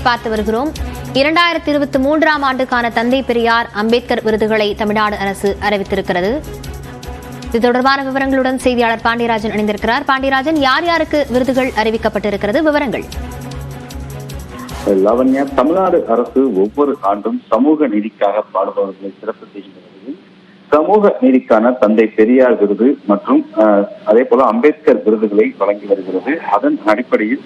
பார்த்து வருகிறோம். 2023ஆம் ஆண்டுக்கான தந்தை பெரியார் அம்பேத்கர் விருதுகளை தமிழ்நாடு அரசு அறிவித்திருக்கிறது. இது தொடர்பான விவரங்களுடன் செய்தியாளர் பாண்டியராஜன் இணைந்திருக்கிறார். பாண்டியராஜன், யார் யாருக்கு விருதுகள் அறிவிக்கப்பட்டிருக்கிறது, விவரங்கள்? லாவண்யா, தமிழ்நாடு அரசு ஒவ்வொரு ஆண்டும் சமூக நீதிக்காக பாடுபவர்களை சிறப்பு செய்கின்ற வகையில் சமூக நீதிக்கான தந்தை பெரியார் விருது மற்றும் அதே போல அம்பேத்கர் விருதுகளை வழங்கி வருகிறது. அதன் அடிப்படையில்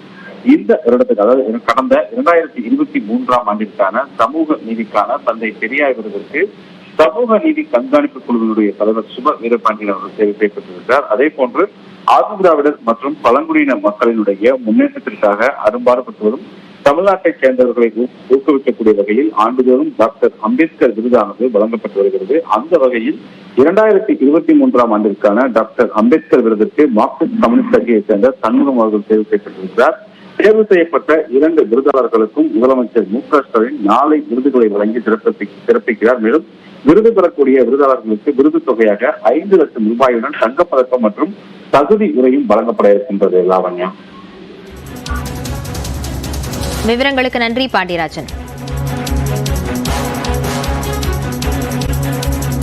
இந்த வருடத்துக்கு, அதாவது கடந்த 2023ஆம் ஆண்டிற்கான சமூக நீதிக்கான தந்தை பெரியார் விருதுக்கு சமூக நீதி கண்காணிப்பு குழுவினுடைய தலைவர் சுப வீரபாண்டியன் அவர்கள் தேர்வு செய்யப்பட்டிருக்கிறார். அதே போன்று ஆதிதிராவிடர் மற்றும் பழங்குடியின மக்களினுடைய முன்னேற்றத்திற்காக அரும்பாடுபட்டு வரும் தமிழ்நாட்டைச் சேர்ந்தவர்களை ஊக்குவிக்கக்கூடிய வகையில் ஆண்டுதோறும் டாக்டர் அம்பேத்கர் விருதானது வழங்கப்பட்டு வருகிறது. அந்த வகையில் 2023ஆம் ஆண்டிற்கான டாக்டர் அம்பேத்கர் விருதுக்கு மார்க்சிஸ்ட் கம்யூனிஸ்ட் கட்சியைச் சேர்ந்த சண்முகம் அவர்கள் தேர்வு செய்யப்பட்டிருக்கிறார். தேர்வு செய்யப்பட்ட 2 விருதாளர்களுக்கும் முதலமைச்சர் மு.க.ஸ்டாலின் நாளை விருதுகளை வழங்கி சிறப்பிக்கிறார். மேலும் விருது பெறக்கூடிய விருதாளர்களுக்கு விருது தொகையாக 5 லட்சம் ரூபாயுடன் தங்கப்பதக்கம் மற்றும் தகுதி உரையும் வழங்கப்பட இருக்கின்றது. லாவண்யா, விவரங்களுக்கு நன்றி பாண்டியராஜன்.